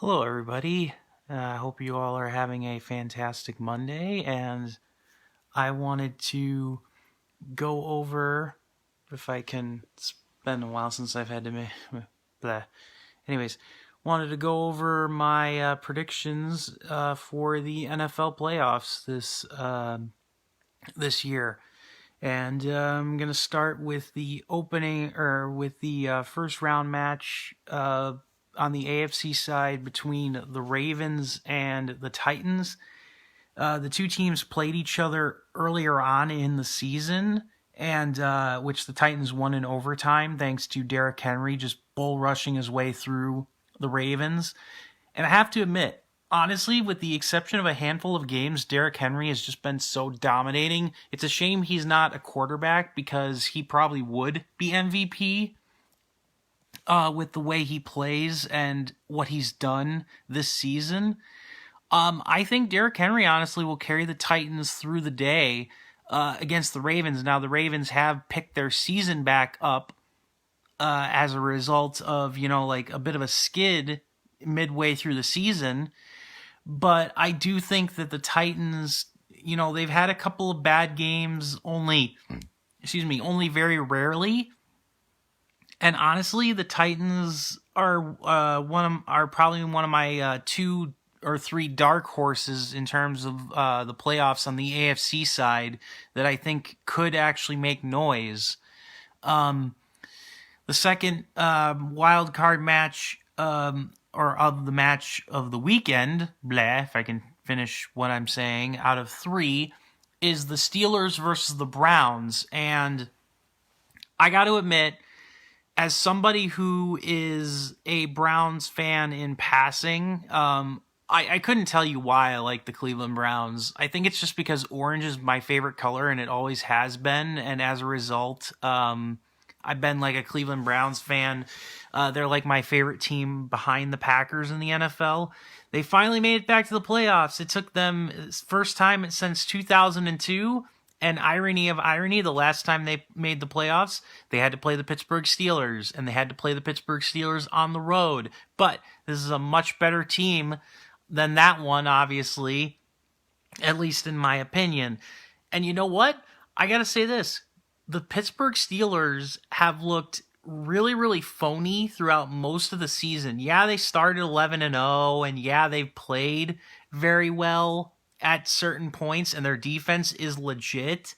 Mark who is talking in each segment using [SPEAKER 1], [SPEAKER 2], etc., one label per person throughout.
[SPEAKER 1] Hello, everybody. I hope you all are having a fantastic Monday, and I wanted to go over, if I can, it's been a while since I've had to blah. Anyways, wanted to go over my predictions for the NFL playoffs this year. And I'm going to start with the first round match on the AFC side between the Ravens and the Titans. The two teams played each other earlier on in the season, and which the Titans won in overtime thanks to Derrick Henry just bull rushing his way through the Ravens. And I have to admit, honestly, with the exception of a handful of games, Derrick Henry has just been so dominating. It's a shame he's not a quarterback because he probably would be MVP with the way he plays and what he's done this season. I think Derrick Henry honestly will carry the Titans through the day against the Ravens. Now, the Ravens have picked their season back up as a result of, like a bit of a skid midway through the season. But I do think that the Titans, they've had a couple of bad games only very rarely. And honestly, the Titans are probably one of my 2 or 3 dark horses in terms of the playoffs on the AFC side that I think could actually make noise. The second wild card match, or of the match of the weekend, if I can finish what I'm saying, out of 3, is the Steelers versus the Browns. And I got to admit, as somebody who is a Browns fan in passing, I couldn't tell you why I like the Cleveland Browns. I think it's just because orange is my favorite color, and it always has been. And as a result, I've been like a Cleveland Browns fan. They're like my favorite team behind the Packers in the NFL. They finally made it back to the playoffs. It took them first time since 2002. And irony of irony, the last time they made the playoffs, they had to play the Pittsburgh Steelers, and they had to play the Pittsburgh Steelers on the road. But this is a much better team than that one, obviously, at least in my opinion. And you know what? I got to say this. The Pittsburgh Steelers have looked really, really phony throughout most of the season. Yeah, they started 11-0, and yeah, they've played very well at certain points, and their defense is legit,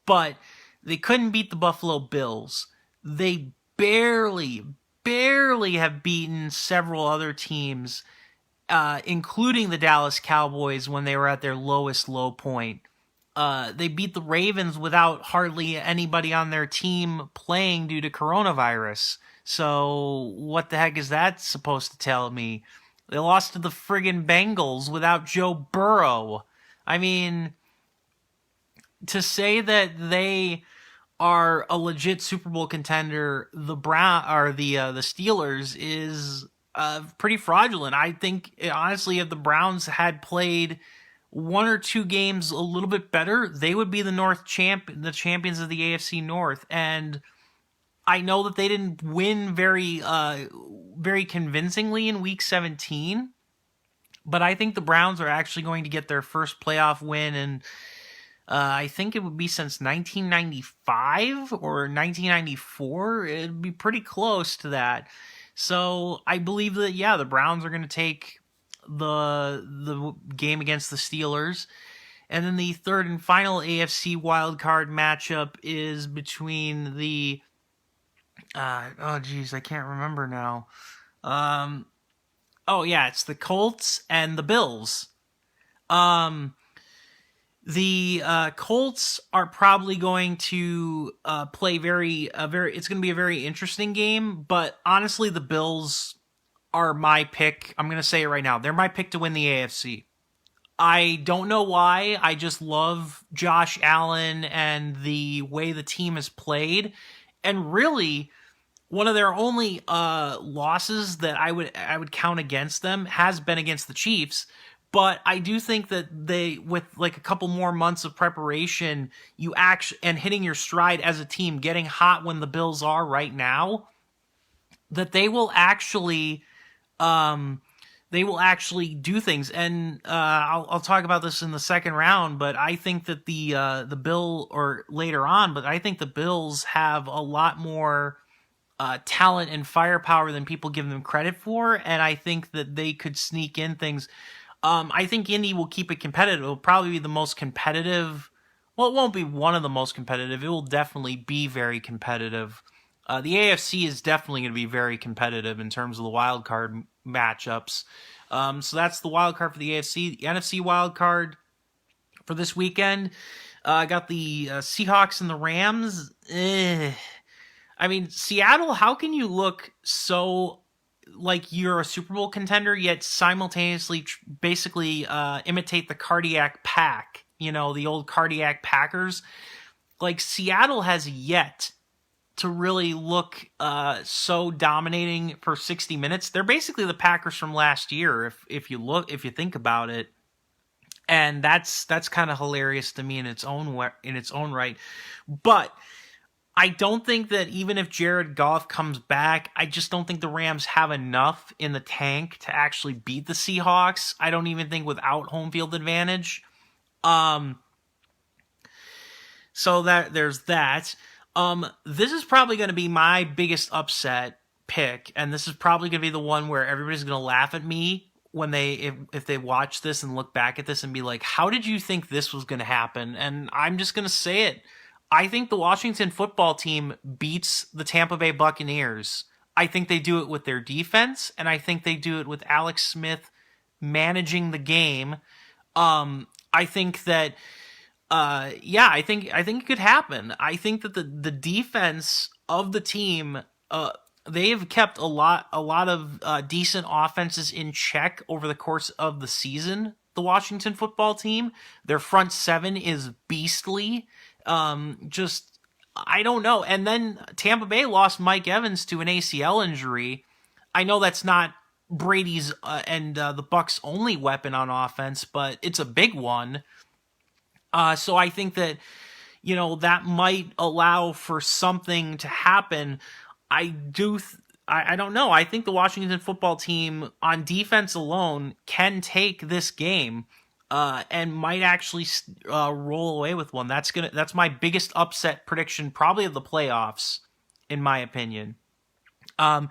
[SPEAKER 1] but they couldn't beat the Buffalo Bills. They barely have beaten several other teams, including the Dallas Cowboys when they were at their lowest low point. They beat the Ravens without hardly anybody on their team playing due to coronavirus. So what the heck is that supposed to tell me? They lost to the friggin' Bengals without Joe Burrow. I mean, to say that they are a legit Super Bowl contender, the Steelers is pretty fraudulent. I think honestly, if the Browns had played 1 or 2 games a little bit better, they would be the champions of the AFC North. And I know that they didn't win very convincingly in Week 17, but I think the Browns are actually going to get their first playoff win, and I think it would be since 1995 or 1994. It'd be pretty close to that. So I believe that, yeah, the Browns are going to take the game against the Steelers. And then the third and final AFC wildcard matchup is between the I can't remember now. It's the Colts and the Bills. The Colts are probably going to play it's going to be a very interesting game, but honestly, the Bills are my pick. I'm going to say it right now. They're my pick to win the AFC. I don't know why. I just love Josh Allen and the way the team has played. And really, one of their only losses that I would count against them has been against the Chiefs. But I do think that they, with like a couple more months of preparation, and hitting your stride as a team, getting hot when the Bills are right now, that they will actually they will actually do things. And I'll talk about this in the second round, but I think that the Bill, or later on, but I think the Bills have a lot more talent and firepower than people give them credit for, and I think that they could sneak in things. I think Indy will keep it competitive. It'll probably be the most competitive. Well, it won't be one of the most competitive. It will definitely be very competitive. The AFC is definitely going to be very competitive in terms of the wild card matchups. So that's the wild card for the AFC. The NFC wild card for this weekend, I got the Seahawks and the Rams. I mean, Seattle, how can you look so like you're a Super Bowl contender, yet simultaneously basically imitate the cardiac pack, the old cardiac Packers? Like, Seattle has yet to really look so dominating for 60 minutes. They're basically the Packers from last year, if you think about it. And that's kind of hilarious to me in its own right. But I don't think that even if Jared Goff comes back, I just don't think the Rams have enough in the tank to actually beat the Seahawks. I don't even think without home field advantage. So that there's that. This is probably going to be my biggest upset pick, and this is probably going to be the one where everybody's going to laugh at me when if they watch this and look back at this and be like, how did you think this was going to happen? And I'm just going to say it. I think the Washington football team beats the Tampa Bay Buccaneers. I think they do it with their defense, and I think they do it with Alex Smith managing the game. I think that, I think it could happen. I think that the defense of the team, they have kept a lot of decent offenses in check over the course of the season. The Washington football team, their front seven is beastly. I don't know. And then Tampa Bay lost Mike Evans to an ACL injury. I know that's not Brady's and the Bucs' only weapon on offense, but it's a big one. So I think that, that might allow for something to happen. I don't know. I think the Washington football team on defense alone can take this game. And might actually roll away with one. That's my biggest upset prediction, probably of the playoffs, in my opinion. Then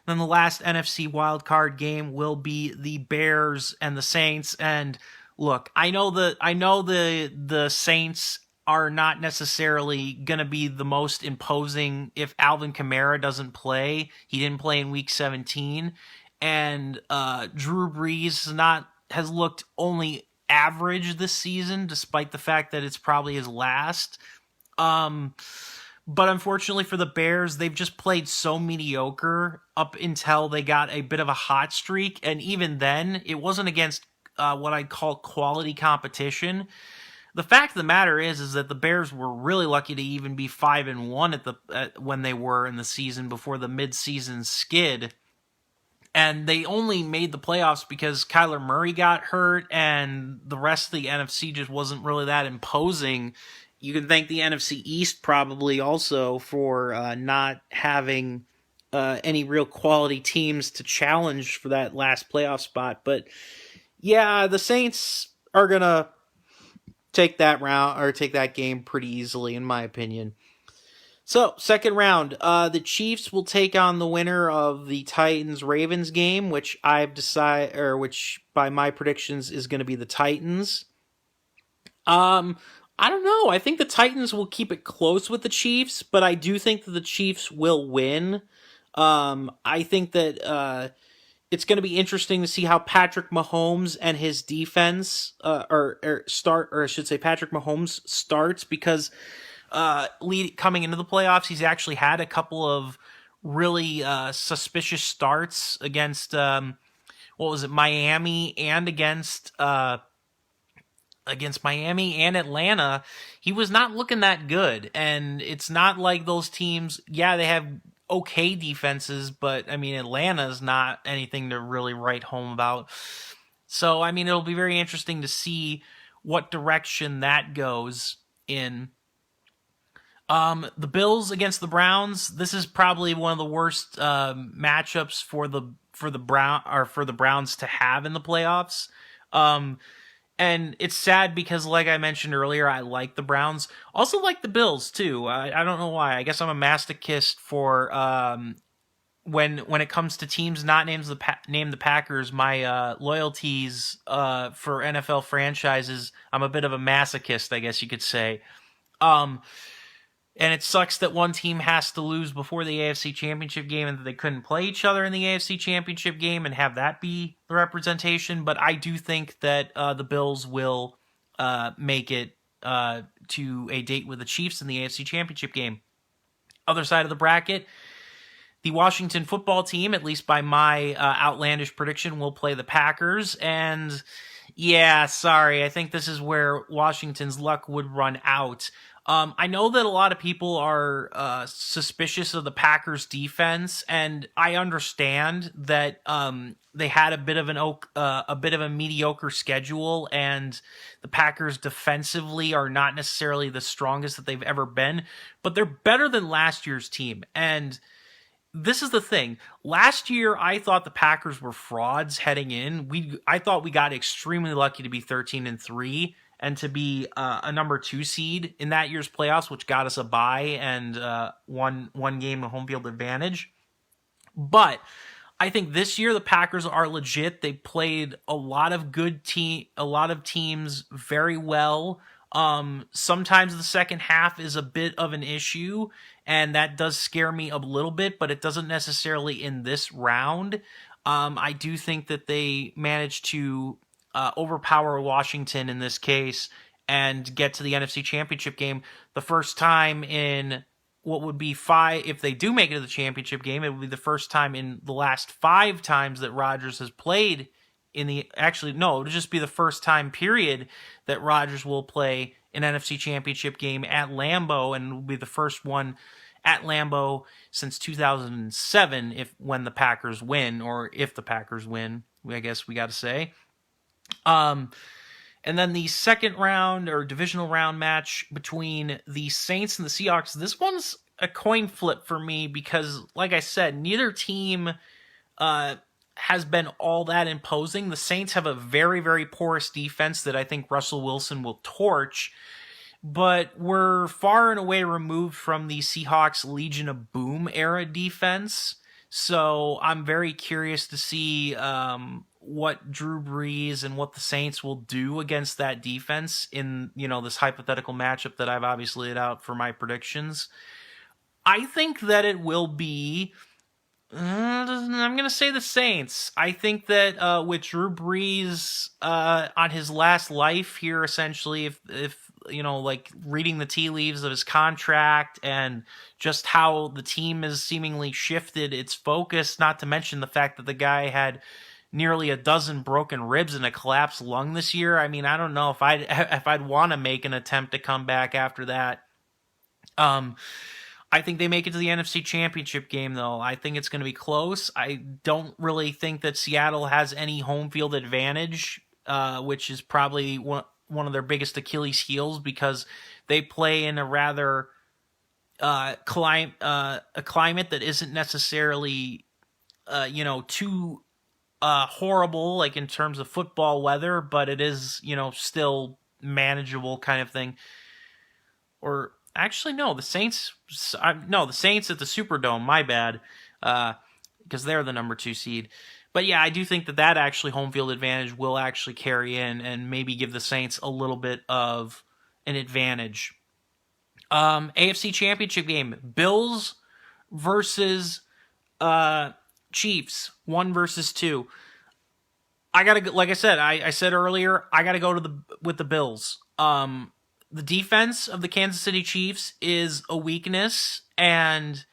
[SPEAKER 1] the last NFC wildcard game will be the Bears and the Saints. And look, I know the Saints are not necessarily going to be the most imposing if Alvin Kamara doesn't play. He didn't play in Week 17, and Drew Brees has looked only average this season, despite the fact that it's probably his last. But unfortunately for the Bears, they've just played so mediocre up until they got a bit of a hot streak, and even then, it wasn't against what I'd call quality competition. The fact of the matter is that the Bears were really lucky to even be 5-1 when they were in the season before the mid-season skid. And they only made the playoffs because Kyler Murray got hurt, and the rest of the NFC just wasn't really that imposing. You can thank the NFC East probably also for not having any real quality teams to challenge for that last playoff spot. But yeah, the Saints are going to take that game pretty easily, in my opinion. So, second round, the Chiefs will take on the winner of the Titans-Ravens game, which which by my predictions is going to be the Titans. I don't know. I think the Titans will keep it close with the Chiefs, but I do think that the Chiefs will win. I think that it's going to be interesting to see how Patrick Mahomes and his defense Patrick Mahomes starts, because coming into the playoffs, he's actually had a couple of really suspicious starts against Miami, and against Miami and Atlanta. He was not looking that good, and it's not like those teams. Yeah, they have okay defenses, but I mean, Atlanta's not anything to really write home about. So I mean, it'll be very interesting to see what direction that goes in. The Bills against the Browns. This is probably one of the worst matchups for the Browns to have in the playoffs. And it's sad because, like I mentioned earlier, I like the Browns. Also like the Bills too. I don't know why. I guess I'm a masochist for when it comes to teams not named the Packers. My loyalties for NFL franchises. I'm a bit of a masochist, I guess you could say. Um, And it sucks that one team has to lose before the AFC Championship game and that they couldn't play each other in the AFC Championship game and have that be the representation. But I do think that the Bills will make it to a date with the Chiefs in the AFC Championship game. Other side of the bracket, the Washington football team, at least by my outlandish prediction, will play the Packers. And yeah, sorry, I think this is where Washington's luck would run out. I know that a lot of people are suspicious of the Packers' defense, and I understand that they had a bit of a mediocre schedule, and the Packers defensively are not necessarily the strongest that they've ever been, but they're better than last year's team. And this is the thing. Last year, I thought the Packers were frauds heading in. I thought we got extremely lucky to be 13-3. And to be a number 2 seed in that year's playoffs, which got us a bye and one game of home field advantage. But I think this year the Packers are legit. They played a lot of teams very well. Sometimes the second half is a bit of an issue, and that does scare me a little bit, but it doesn't necessarily in this round. I do think that they managed to overpower Washington in this case and get to the NFC Championship game the first time in what would be 5. If they do make it to the championship game, it would be the first time in the last 5 times that Rodgers has played in the. Actually, no, it would just be the first time period that Rodgers will play an NFC Championship game at Lambeau, and it will be the first one at Lambeau since 2007 when the Packers win, or if the Packers win, I guess we got to say. And then the second round or divisional round match between the Saints and the Seahawks. This one's a coin flip for me because, like I said, neither team has been all that imposing. The Saints have a very, very porous defense that I think Russell Wilson will torch, but we're far and away removed from the Seahawks Legion of Boom era defense. So I'm very curious to see what Drew Brees and what the Saints will do against that defense in, this hypothetical matchup that I've obviously laid out for my predictions. I think that it will be, I'm going to say the Saints. I think that with Drew Brees on his last life here, essentially, if reading the tea leaves of his contract and just how the team has seemingly shifted its focus, not to mention the fact that the guy had nearly a dozen broken ribs and a collapsed lung this year. I mean, I don't know if I'd want to make an attempt to come back after that. I think they make it to the NFC Championship game, though. I think it's going to be close. I don't really think that Seattle has any home field advantage, which is probably one of their biggest Achilles heels because they play in a rather climate that isn't necessarily too horrible, like in terms of football weather, but it is still manageable kind of thing. Or actually, no, the Saints at the Superdome. My bad, because they're the number 2 seed. But yeah, I do think that actually home field advantage will actually carry in and maybe give the Saints a little bit of an advantage. AFC Championship game: Bills versus Chiefs, 1 versus 2. I gotta, like I said, I said earlier, I gotta go with the Bills. The defense of the Kansas City Chiefs is a weakness, and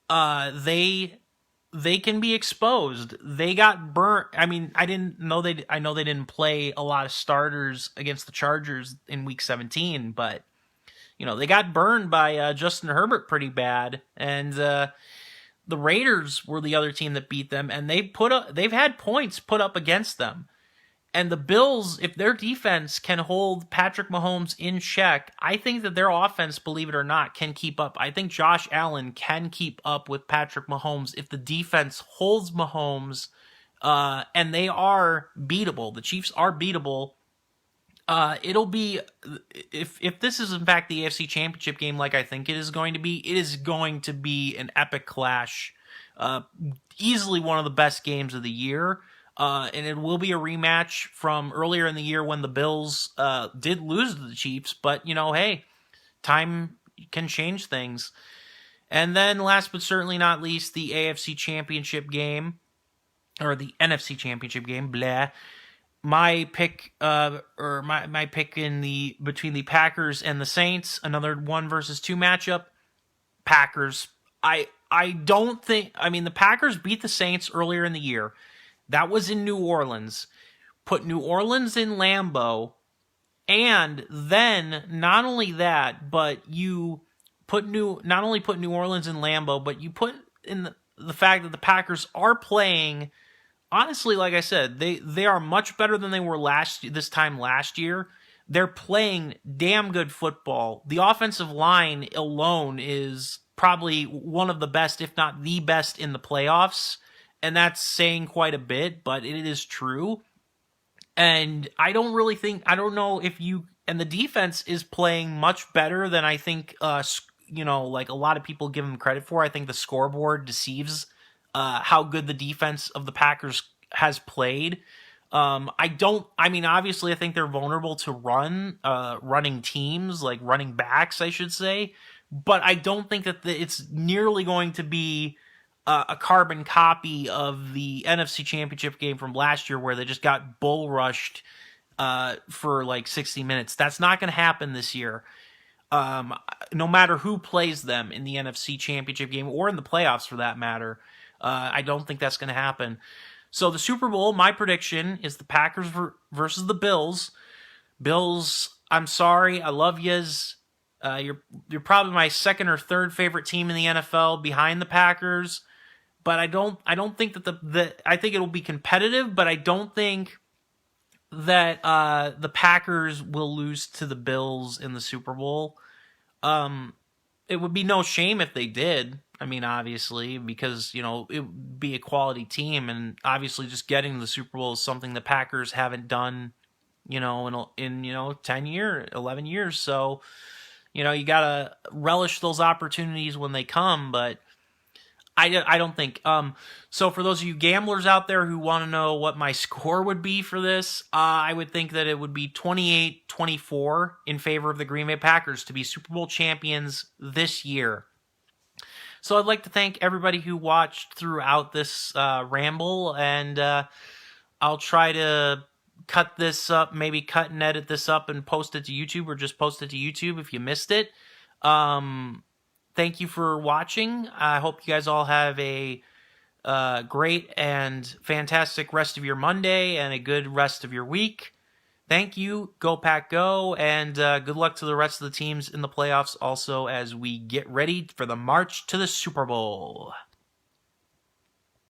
[SPEAKER 1] they can be exposed. They got burnt. I mean, I know they didn't play a lot of starters against the Chargers in Week 17, but they got burned by Justin Herbert pretty bad, and the Raiders were the other team that beat them, and they've had points put up against them. And the Bills, if their defense can hold Patrick Mahomes in check, I think that their offense, believe it or not, can keep up. I think Josh Allen can keep up with Patrick Mahomes if the defense holds Mahomes, and they are beatable. The Chiefs are beatable. It'll be, if this is in fact the AFC Championship game like I think it is going to be an epic clash. Easily one of the best games of the year. And it will be a rematch from earlier in the year when the Bills did lose to the Chiefs. But, hey, time can change things. And then last but certainly not least, the AFC Championship game, or the NFC Championship game, blah. My pick, my pick between the Packers and the Saints, another 1 versus 2 matchup, Packers. I don't think, the Packers beat the Saints earlier in the year. That was in New Orleans. Put New Orleans in Lambeau, and then not only that, but you not only put New Orleans in Lambeau, but you put in the fact that the Packers are playing. Honestly, like I said, they are much better than they were this time last year. They're playing damn good football. The offensive line alone is probably one of the best, if not the best, in the playoffs. And that's saying quite a bit, but it is true. And I don't know if and the defense is playing much better than I think, like a lot of people give them credit for. I think the scoreboard deceives how good the defense of the Packers has played. Obviously I think they're vulnerable to running teams, like running backs, I should say. But I don't think that it's nearly going to be a carbon copy of the NFC Championship game from last year where they just got bull rushed for like 60 minutes. That's not going to happen this year. No matter who plays them in the NFC Championship game or in the playoffs for that matter, I don't think that's going to happen. So the Super Bowl, my prediction is the Packers versus the Bills. Bills, I'm sorry, I love yous. You're probably my second or third favorite team in the NFL behind the Packers. But I don't think that I think it'll be competitive, but I don't think that the Packers will lose to the Bills in the Super Bowl. It would be no shame if they did. Obviously, because, it would be a quality team, and obviously just getting to the Super Bowl is something the Packers haven't done, in 10 years, 11 years. So, you got to relish those opportunities when they come, but I don't think. So for those of you gamblers out there who want to know what my score would be for this, I would think that it would be 28-24 in favor of the Green Bay Packers to be Super Bowl champions this year. So I'd like to thank everybody who watched throughout this ramble, and I'll try to cut this up, maybe cut and edit this up and post it to YouTube, or just post it to YouTube if you missed it. Thank you for watching. I hope you guys all have a great and fantastic rest of your Monday and a good rest of your week. Thank you. Go Pack Go, and good luck to the rest of the teams in the playoffs also as we get ready for the march to the Super Bowl.